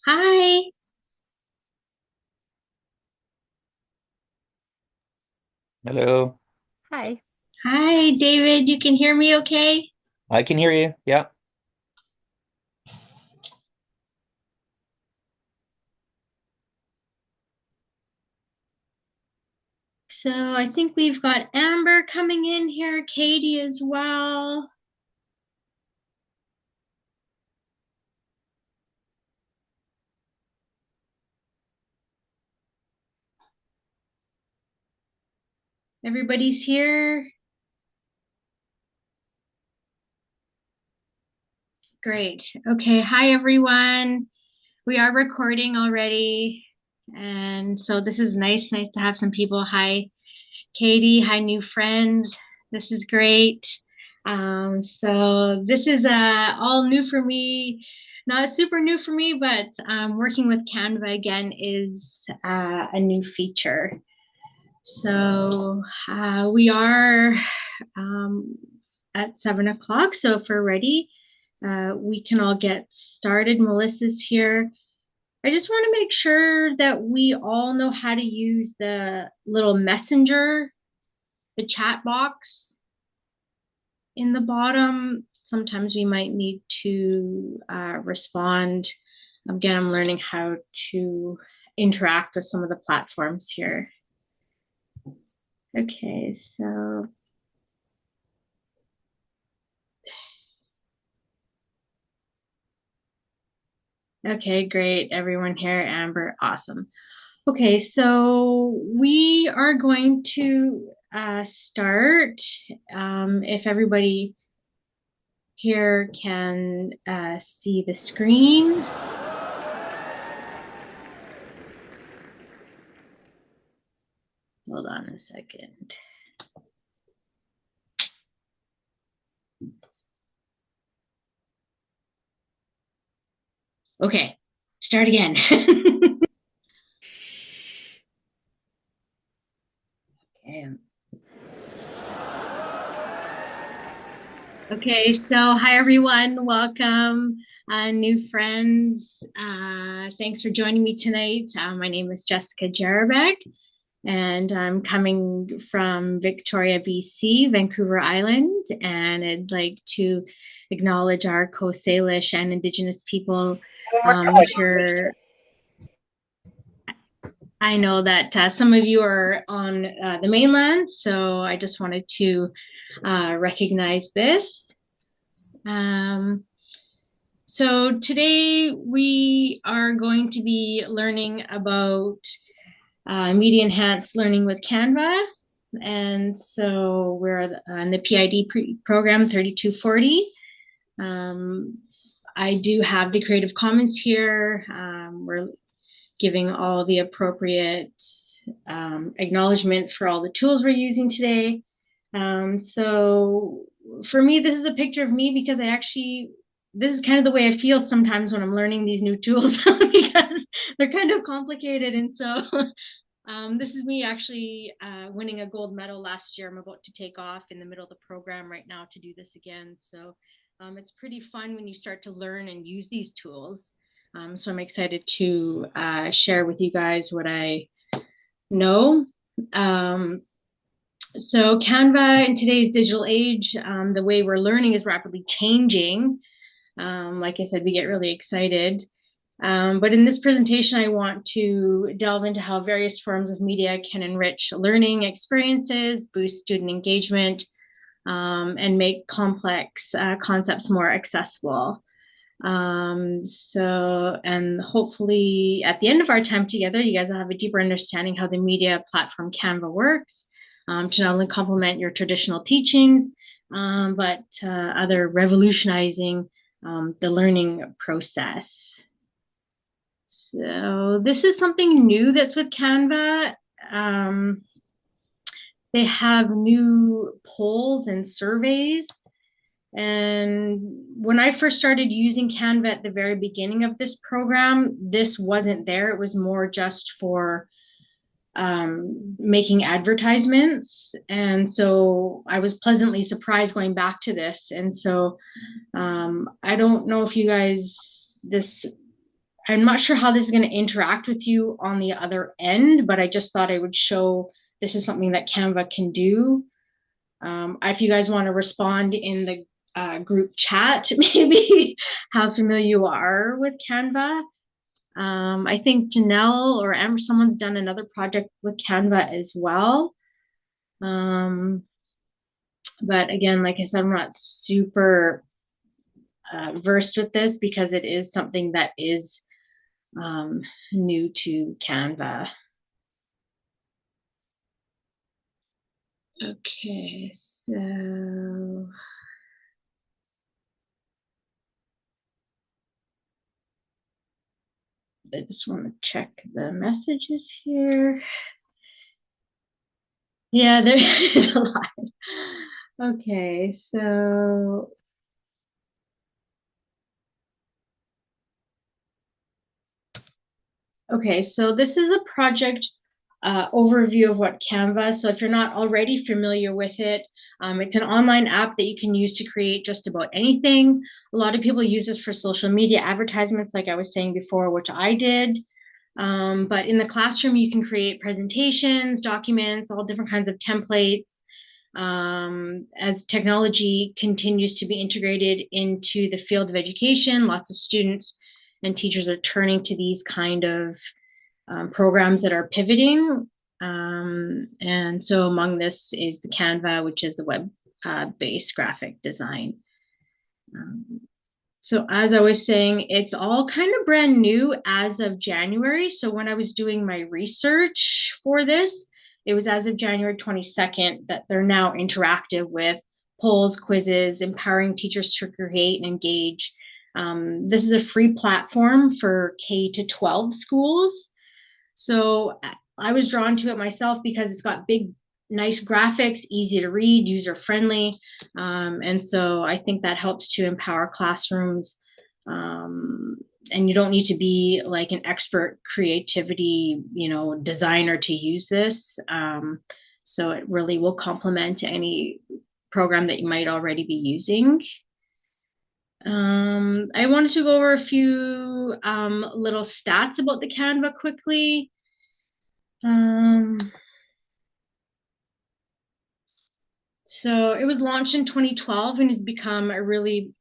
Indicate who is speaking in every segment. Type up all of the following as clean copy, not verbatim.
Speaker 1: Hi.
Speaker 2: Hello.
Speaker 3: Hi.
Speaker 1: Hi, David. You can hear me okay?
Speaker 2: I can hear you. Yeah.
Speaker 1: So I think we've got Amber coming in here, Katie as well. Everybody's here. Great. Okay. Hi, everyone. We are recording already. And so this is nice to have some people. Hi, Katie. Hi, new friends. This is great. So this is all new for me. Not super new for me, but working with Canva again is a new feature. So we are um, at 7 o'clock. So if we're ready, we can all get started. Melissa's here. I just want to make sure that we all know how to use the little messenger, the chat box in the bottom. Sometimes we might need to respond. Again, I'm learning how to interact with some of the platforms here. Okay, so okay, great. Everyone here, Amber, awesome. Okay, so we are going to start. If everybody here can see the screen. Hold on a second. Okay, start again. Okay. Okay, so hi everyone, welcome, new friends. Thanks for joining me tonight. My name is Jessica Jarabek, and I'm coming from Victoria, BC, Vancouver Island, and I'd like to acknowledge our Coast Salish and Indigenous people here. I know that some of you are on the mainland, so I just wanted to recognize this. Um, so today we are going to be learning about media enhanced learning with Canva. And so we're on the program 3240. Um, I do have the Creative Commons here. We're giving all the appropriate acknowledgement for all the tools we're using today. So for me, this is a picture of me because this is kind of the way I feel sometimes when I'm learning these new tools because they're kind of complicated. And so this is me actually winning a gold medal last year. I'm about to take off in the middle of the program right now to do this again. So it's pretty fun when you start to learn and use these tools. So I'm excited to share with you guys what I know. Um, so Canva in today's digital age, the way we're learning is rapidly changing. Like I said, we get really excited. But in this presentation, I want to delve into how various forms of media can enrich learning experiences, boost student engagement, and make complex concepts more accessible. And hopefully at the end of our time together, you guys will have a deeper understanding how the media platform Canva works to not only complement your traditional teachings, but other revolutionizing the learning process. So this is something new that's with Canva. Um, they have new polls and surveys. And when I first started using Canva at the very beginning of this program, this wasn't there. It was more just for making advertisements. And so I was pleasantly surprised going back to this. And so I don't know if you guys, this I'm not sure how this is going to interact with you on the other end, but I just thought I would show this is something that Canva can do. If you guys want to respond in the group chat, maybe how familiar you are with Canva. I think Janelle or Amber, someone's done another project with Canva as well. Um, but again, like I said, I'm not super versed with this because it is something that is new to Canva. Okay, so I just want to check the messages here. Yeah, there is a lot. Okay, so this is a project overview of what Canva. So if you're not already familiar with it, it's an online app that you can use to create just about anything. A lot of people use this for social media advertisements, like I was saying before, which I did. But in the classroom, you can create presentations, documents, all different kinds of templates. As technology continues to be integrated into the field of education, lots of students and teachers are turning to these kind of programs that are pivoting. And so among this is the Canva, which is the web-based graphic design. Um, so as I was saying, it's all kind of brand new as of January. So when I was doing my research for this, it was as of January 22nd that they're now interactive with polls, quizzes, empowering teachers to create and engage. This is a free platform for K to 12 schools. So I was drawn to it myself because it's got big, nice graphics, easy to read, user friendly. And so I think that helps to empower classrooms. Um, and you don't need to be like an expert creativity, designer to use this. So it really will complement any program that you might already be using. I wanted to go over a few little stats about the Canva quickly. Um, so it was launched in 2012 and has become a really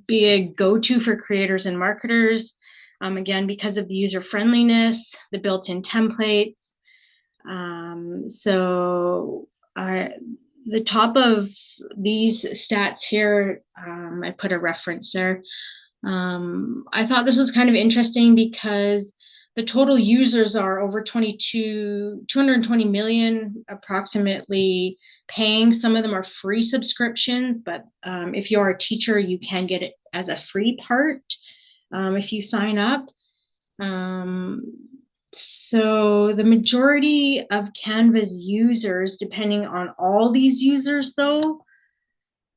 Speaker 1: big go-to for creators and marketers. Again, because of the user friendliness, the built-in templates. So the top of these stats here, I put a reference there. I thought this was kind of interesting because the total users are over 220 million approximately paying. Some of them are free subscriptions, but if you are a teacher, you can get it as a free part if you sign up. Um, so the majority of Canva's users, depending on all these users though,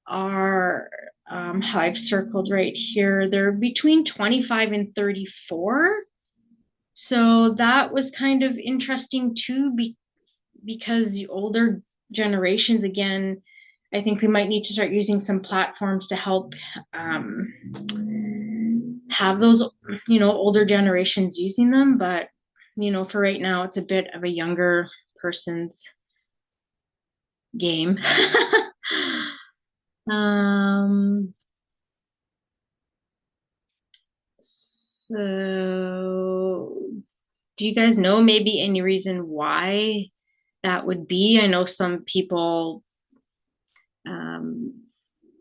Speaker 1: are how I've circled right here. They're between 25 and 34. So that was kind of interesting too, because the older generations, again, I think we might need to start using some platforms to help have those, older generations using them. But, for right now, it's a bit of a younger person's game. um, so do you guys know maybe any reason why that would be? I know some people um,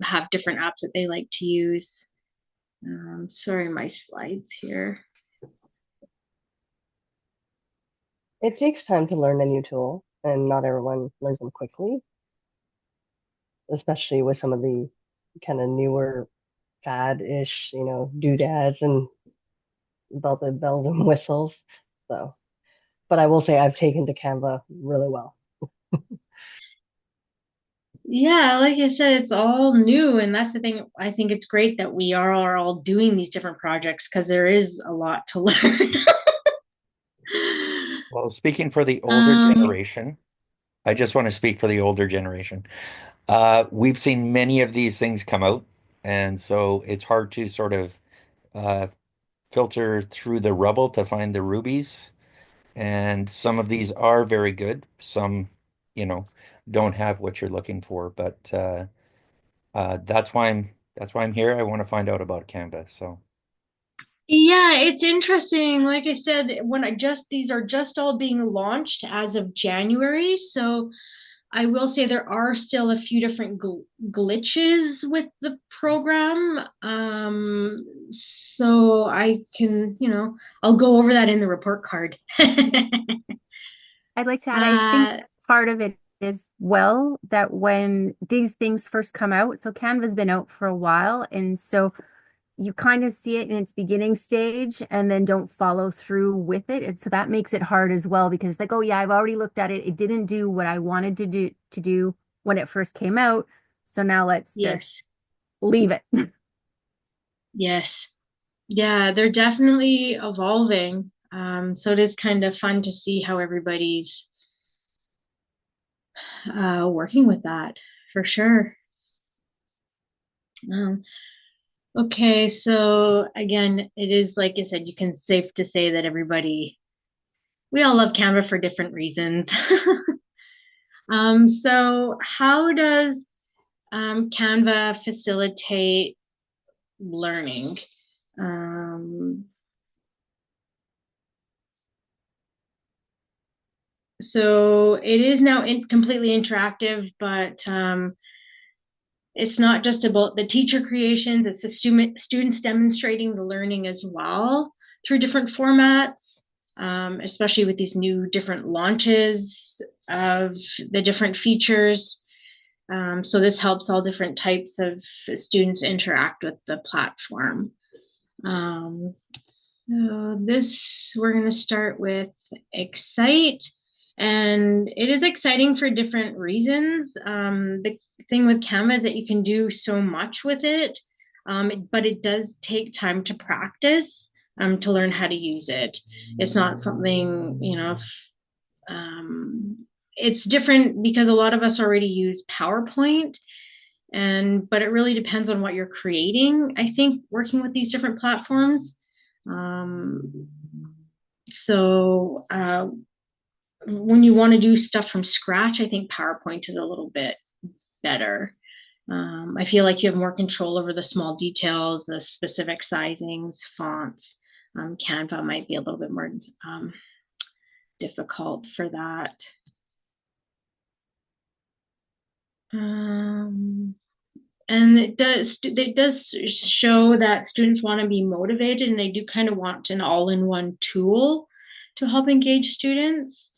Speaker 1: have different apps that they like to use. Sorry, my slides here.
Speaker 3: It takes time to learn a new tool, and not everyone learns them quickly, especially with some of the kind of newer fad-ish, doodads and about the bells and whistles. So, but I will say I've taken to Canva really well.
Speaker 1: Yeah, like I said, it's all new, and that's the thing. I think it's great that we are all doing these different projects because there is a lot to learn.
Speaker 2: Well, speaking for the older
Speaker 1: um,
Speaker 2: generation, I just want to speak for the older generation. We've seen many of these things come out, and so it's hard to sort of uh, filter through the rubble to find the rubies. And some of these are very good. Some, you know, don't have what you're looking for, but that's why I'm here. I want to find out about Canva. So
Speaker 1: Yeah, it's interesting. Like I said, these are just all being launched as of January. So I will say there are still a few different glitches with the program. So I can, I'll go over that in the report card.
Speaker 4: I'd like to add, I think
Speaker 1: Uh,
Speaker 4: part of it is well that when these things first come out, so Canva's been out for a while, and so you kind of see it in its beginning stage and then don't follow through with it. And so that makes it hard as well because like, oh yeah, I've already looked at it. It didn't do what I wanted to do when it first came out. So now let's
Speaker 1: yes,
Speaker 4: just leave it.
Speaker 1: yes. Yeah, they're definitely evolving. So it is kind of fun to see how everybody's working with that for sure. Um, okay, so again, it is like I said, you can safe to say that we all love Canva for different reasons. So how does Canva facilitate learning? Um, so it is now completely interactive, but it's not just about the teacher creations, it's the students demonstrating the learning as well through different formats, especially with these new different launches of the different features. So this helps all different types of students interact with the platform. Um, we're going to start with Excite. And it is exciting for different reasons. The thing with Canva is that you can do so much with it, but it does take time to practice to learn how to use it. It's not something, it's different because a lot of us already use PowerPoint, but it really depends on what you're creating, I think, working with these different platforms. Um, so when you want to do stuff from scratch, I think PowerPoint is a little bit better. I feel like you have more control over the small details, the specific sizings, fonts. Canva might be a little bit more difficult for that. And it does show that students want to be motivated and they do kind of want an all-in-one tool to help engage students.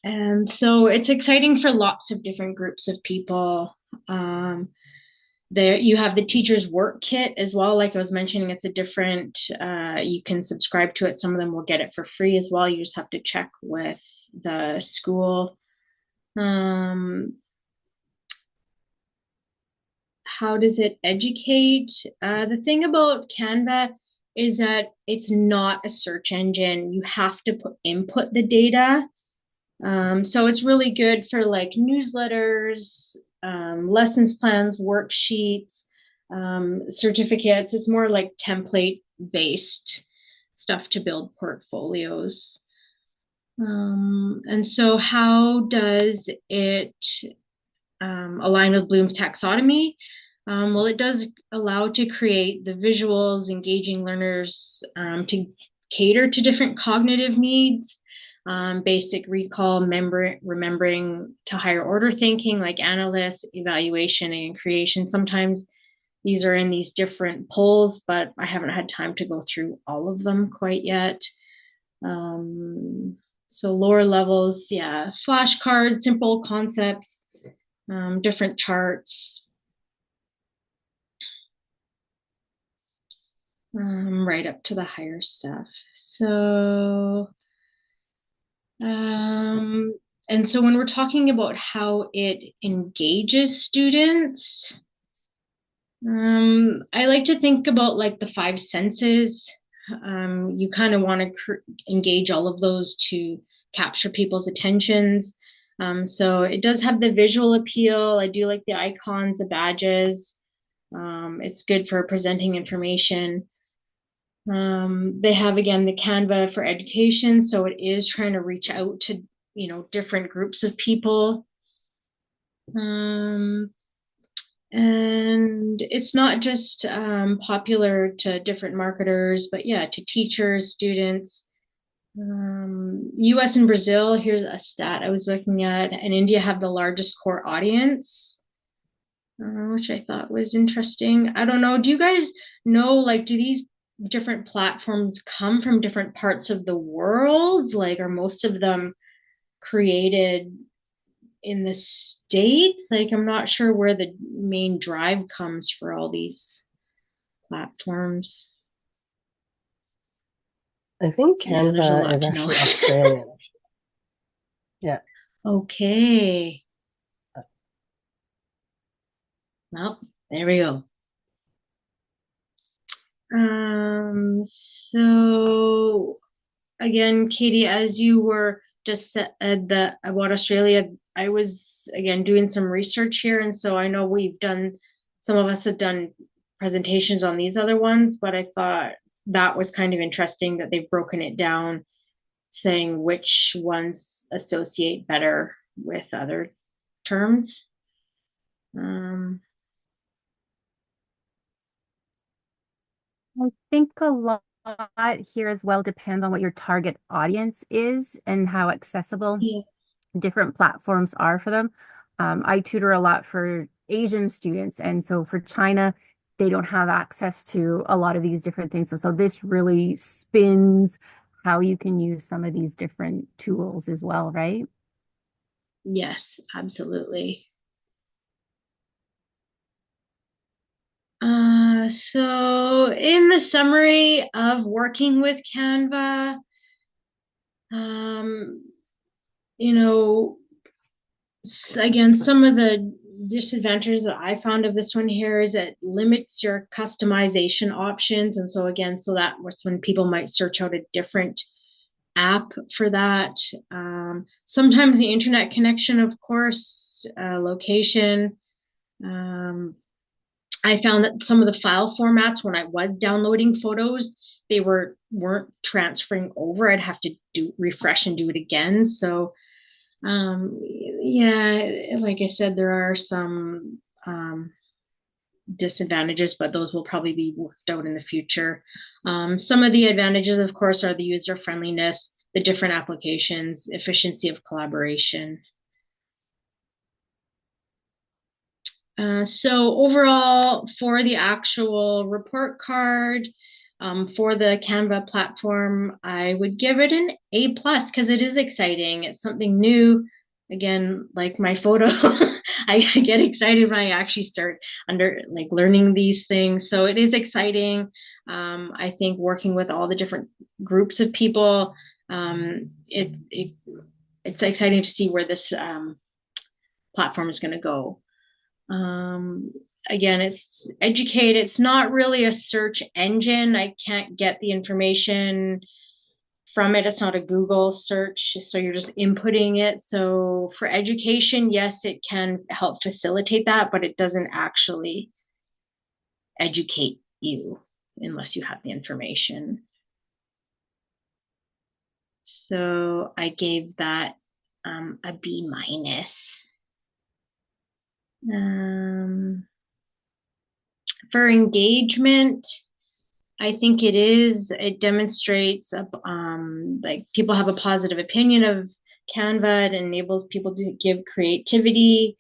Speaker 1: And so it's exciting for lots of different groups of people. There you have the teacher's work kit as well. Like I was mentioning, it's a different, you can subscribe to it. Some of them will get it for free as well. You just have to check with the school. How does it educate? The thing about Canva is that it's not a search engine. You have to input the data. So it's really good for like newsletters, lessons plans, worksheets, certificates. It's more like template based stuff to build portfolios. And so how does it align with Bloom's taxonomy? Well, it does allow to create the visuals, engaging learners to cater to different cognitive needs, basic recall, remembering to higher order thinking, like analysis, evaluation, and creation. Sometimes these are in these different polls, but I haven't had time to go through all of them quite yet. So lower levels, yeah, flashcards, simple concepts, different charts, right up to the higher stuff. So, and so when we're talking about how it engages students, I like to think about like the five senses. You kind of want to engage all of those to capture people's attentions. So it does have the visual appeal. I do like the icons, the badges. It's good for presenting information. They have, again, the Canva for education. So it is trying to reach out to, different groups of people. And it's not just popular to different marketers, but yeah, to teachers, students. US and Brazil, here's a stat I was looking at, and India have the largest core audience, which I thought was interesting. I don't know. Do you guys know, like, do these different platforms come from different parts of the world? Like, are most of them created in the States? Like, I'm not sure where the main drive comes for all these platforms.
Speaker 3: I think
Speaker 1: Yeah, there's a
Speaker 3: Canva
Speaker 1: lot
Speaker 3: is
Speaker 1: to know.
Speaker 3: actually Australian. Yeah.
Speaker 1: Okay. Well, there we go. So again, Katie, as you were just said about Australia, I was again doing some research here, and so I know some of us have done presentations on these other ones, but I thought that was kind of interesting that they've broken it down, saying which ones associate better with other terms.
Speaker 4: I think a lot here as well depends on what your target audience is and how accessible
Speaker 1: Yeah.
Speaker 4: different platforms are for them. I tutor a lot for Asian students, and so for China, they don't have access to a lot of these different things. So this really spins how you can use some of these different tools as well, right?
Speaker 1: Yes, absolutely. So in the summary of working with Canva, you know, again, some of the disadvantages that I found of this one here is it limits your customization options. And so again, so that was when people might search out a different app for that. Sometimes the internet connection, of course, location. I found that some of the file formats when I was downloading photos, they weren't transferring over. I'd have to refresh and do it again. So yeah, like I said, there are some disadvantages, but those will probably be worked out in the future. Some of the advantages, of course, are the user friendliness, the different applications, efficiency of collaboration. So overall, for the actual report card, for the Canva platform, I would give it an A+ because it is exciting. It's something new. Again, like my photo, I get excited when I actually start learning these things. So it is exciting. I think working with all the different groups of people, it's exciting to see where this platform is going to go. Again, it's educate. It's not really a search engine. I can't get the information from it. It's not a Google search, so you're just inputting it. So for education, yes, it can help facilitate that, but it doesn't actually educate you unless you have the information. So I gave that a B-. For engagement, I think it demonstrates like people have a positive opinion of Canva. It enables people to give creativity.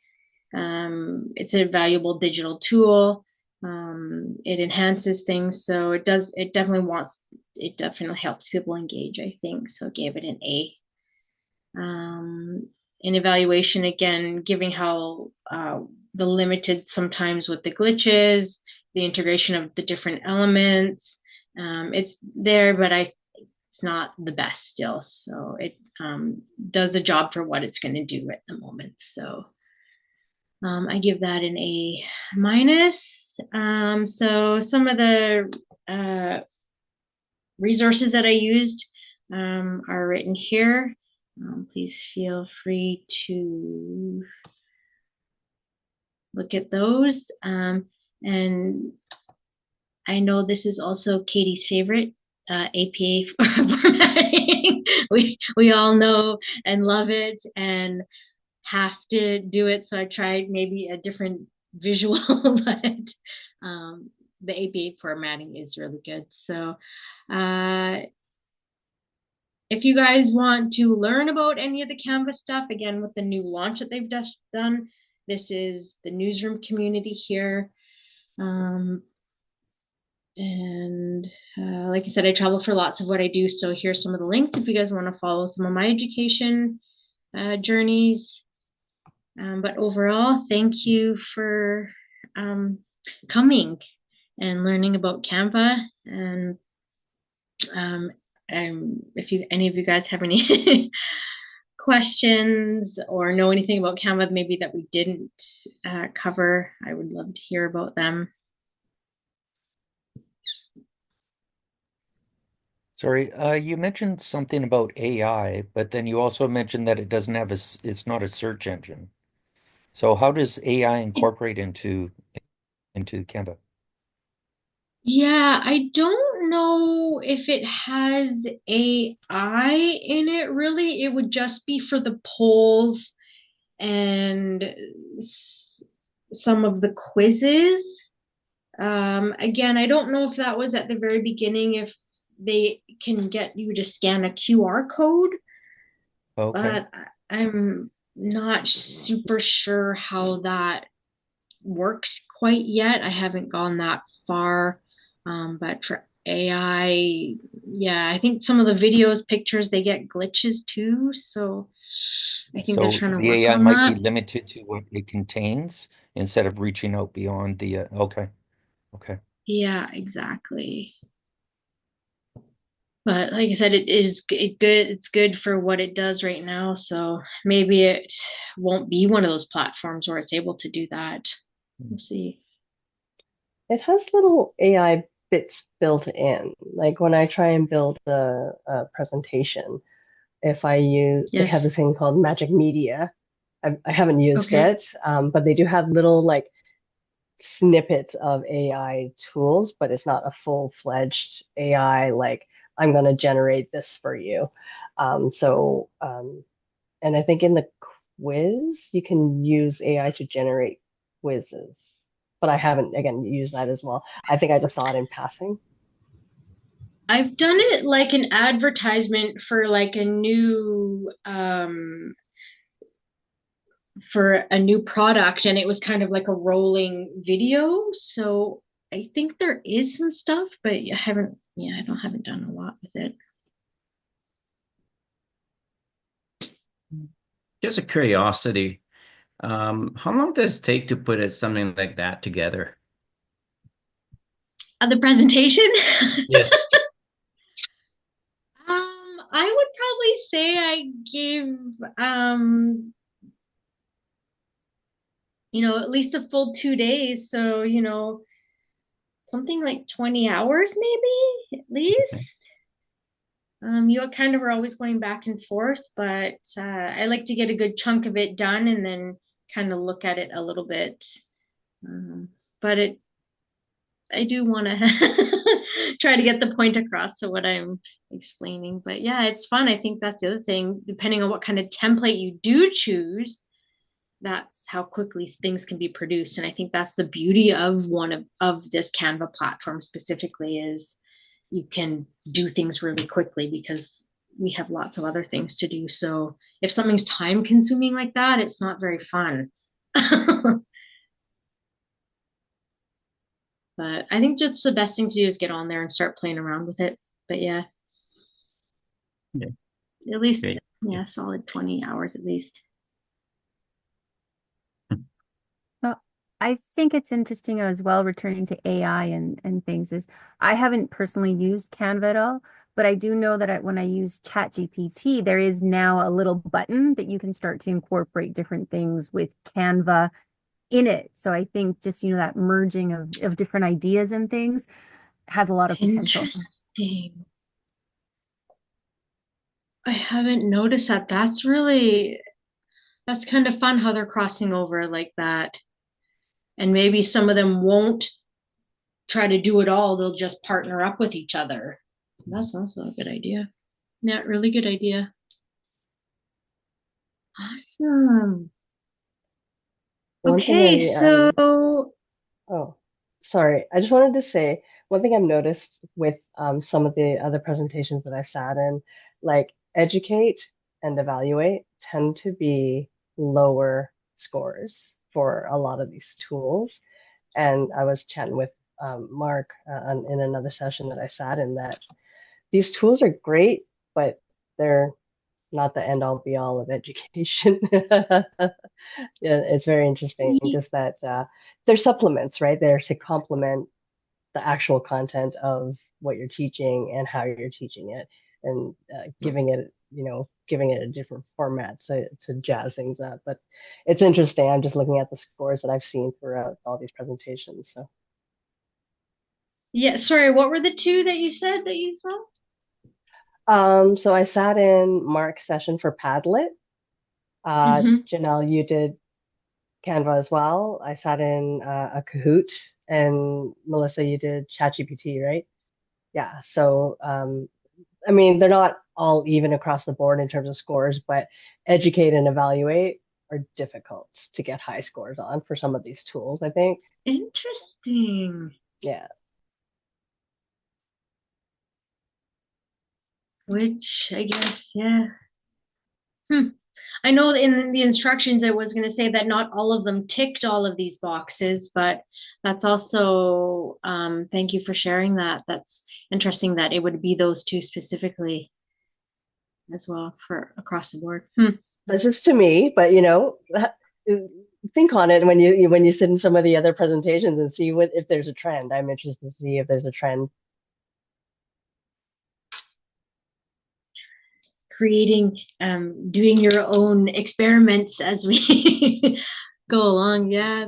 Speaker 1: It's a valuable digital tool. It enhances things. So it definitely helps people engage, I think. So I gave it an A. In evaluation, again, giving how the limited sometimes with the glitches, the integration of the different elements. It's there, but it's not the best still. So it does a job for what it's going to do at the moment. So I give that an A-. So some of the resources that I used are written here. Please feel free to look at those. And I know this is also Katie's favorite, APA formatting. We all know and love it and have to do it. So I tried maybe a different visual, but the APA formatting is really good. So if you guys want to learn about any of the Canva stuff, again, with the new launch that they've just done, this is the newsroom community here. And like I said, I travel for lots of what I do. So here's some of the links if you guys want to follow some of my education journeys. But overall, thank you for coming and learning about Canva. And if any of you guys have any questions or know anything about Canva, maybe that we didn't cover, I would love to hear about them.
Speaker 2: Sorry, you mentioned something about AI, but then you also mentioned that it doesn't have it's not a search engine. So how does AI incorporate into Canva?
Speaker 1: Yeah, I don't know if it has AI in it really. It would just be for the polls and some of the quizzes. Again, I don't know if that was at the very beginning, if they can get you to scan a QR code,
Speaker 2: Okay.
Speaker 1: but I'm not super sure how that works quite yet. I haven't gone that far. But for AI, yeah, I think some of the videos, pictures, they get glitches too. So I think they're
Speaker 2: So
Speaker 1: trying to
Speaker 2: the
Speaker 1: work
Speaker 2: AI
Speaker 1: on
Speaker 2: might be
Speaker 1: that.
Speaker 2: limited to what it contains instead of reaching out beyond the okay. Okay.
Speaker 1: Yeah, exactly. But like I said, it is good. It's good for what it does right now. So maybe it won't be one of those platforms where it's able to do that. We'll see.
Speaker 3: It has little AI bits built in. Like when I try and build a presentation, if I use, they have
Speaker 1: Yes.
Speaker 3: this thing called Magic Media. I haven't used
Speaker 1: Okay.
Speaker 3: it, but they do have little like snippets of AI tools, but it's not a full-fledged AI like I'm going to generate this for you. And I think in the quiz, you can use AI to generate quizzes, but I haven't, again, used that as well. I think I just saw it in passing.
Speaker 1: I've done it like an advertisement for like a new for a new product, and it was kind of like a rolling video. So I think there is some stuff, but I haven't done a lot with it.
Speaker 5: Just a curiosity. How long does it take to put something like that together?
Speaker 1: The presentation.
Speaker 5: Yes.
Speaker 1: I would probably say I give at least a full 2 days. So, something like 20 hours maybe at least. You kind of are always going back and forth, but I like to get a good chunk of it done and then kind of look at it a little bit. But I do want to try to get the point across to what I'm explaining. But yeah, it's fun. I think that's the other thing. Depending on what kind of template you do choose, that's how quickly things can be produced. And I think that's the beauty of of this Canva platform specifically, is you can do things really quickly because we have lots of other things to do. So if something's time consuming like that, it's not very fun. But I think just the best thing to do is get on there and start playing around with it. But yeah,
Speaker 5: Yeah.
Speaker 1: at least,
Speaker 5: Okay.
Speaker 1: yeah, solid 20 hours at least.
Speaker 4: Well, I think it's interesting as well, returning to AI and things, is I haven't personally used Canva at all, but I do know that when I use ChatGPT, there is now a little button that you can start to incorporate different things with Canva in it. So I think just, that merging of different ideas and things has a lot of potential.
Speaker 1: Interesting. I haven't noticed that. That's kind of fun how they're crossing over like that. And maybe some of them won't try to do it all. They'll just partner up with each other. That's also a good idea. Yeah, really good idea. Awesome.
Speaker 3: One thing
Speaker 1: Okay, so
Speaker 3: oh, sorry. I just wanted to say one thing I've noticed with some of the other presentations that I've sat in, like educate and evaluate tend to be lower scores for a lot of these tools. And I was chatting with Mark in another session that I sat in that these tools are great, but they're not the end all be all of education. Yeah, it's very interesting just that they're supplements, right? They're to complement the actual content of what you're teaching and how you're teaching it and giving it a different format to jazz things up. But it's interesting. I'm just looking at the scores that I've seen throughout all these presentations. So,
Speaker 1: yeah, sorry, what were the two that you said that you saw?
Speaker 3: so I sat in Mark's session for Padlet.
Speaker 1: Mm-hmm.
Speaker 3: Janelle, you did Canva as well. I sat in a Kahoot, and Melissa, you did ChatGPT, right? Yeah. So, I mean, they're not all even across the board in terms of scores, but educate and evaluate are difficult to get high scores on for some of these tools, I think.
Speaker 1: Interesting.
Speaker 3: Yeah.
Speaker 1: Which I guess, yeah. Hmm. I know in the instructions it was going to say that not all of them ticked all of these boxes, but that's also, thank you for sharing that. That's interesting that it would be those two specifically as well for across the board. Hmm.
Speaker 3: That's just to me, but think on it when you sit in some of the other presentations and see what if there's a trend. I'm interested to see if there's a trend.
Speaker 1: Creating, doing your own experiments as we go along. Yeah,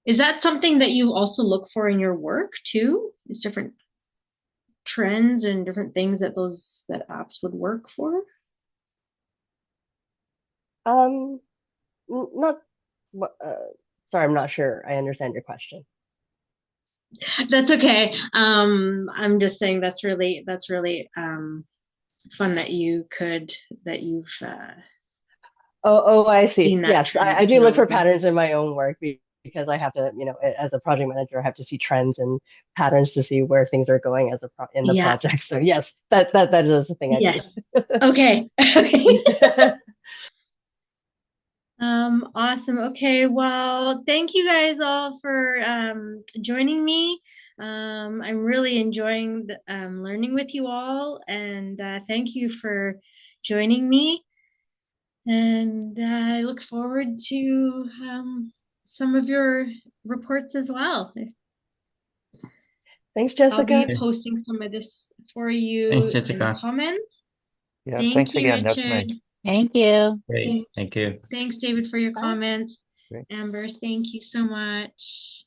Speaker 1: is that something that you also look for in your work too? Is different trends and different things that apps would work for?
Speaker 3: Um, not. Sorry, I'm not sure. I understand your question.
Speaker 1: That's okay. I'm just saying that's really fun that you've
Speaker 3: I see.
Speaker 1: seen that
Speaker 3: Yes,
Speaker 1: trend
Speaker 3: I do look for
Speaker 1: developing.
Speaker 3: patterns in my own work because I have to, as a project manager, I have to see trends and patterns to see where things are going in the
Speaker 1: Yeah.
Speaker 3: project. So yes, that is the thing I do.
Speaker 1: Yes. Okay. Okay. Awesome. Okay. Well, thank you guys all for joining me. I'm really enjoying learning with you all, and thank you for joining me. And I look forward to some of your reports as well.
Speaker 3: Thanks,
Speaker 1: I'll
Speaker 3: Jessica.
Speaker 1: be posting some of this for
Speaker 5: Thanks,
Speaker 1: you in the
Speaker 5: Jessica.
Speaker 1: comments.
Speaker 2: Yeah,
Speaker 1: Thank
Speaker 2: thanks
Speaker 1: you,
Speaker 2: again. That's
Speaker 1: Richard.
Speaker 2: nice.
Speaker 4: Thank you.
Speaker 5: Great.
Speaker 1: Thank-
Speaker 5: Thank you.
Speaker 1: Thanks, David, for your
Speaker 3: Bye.
Speaker 1: comments.
Speaker 2: Great.
Speaker 1: Amber, thank you so much.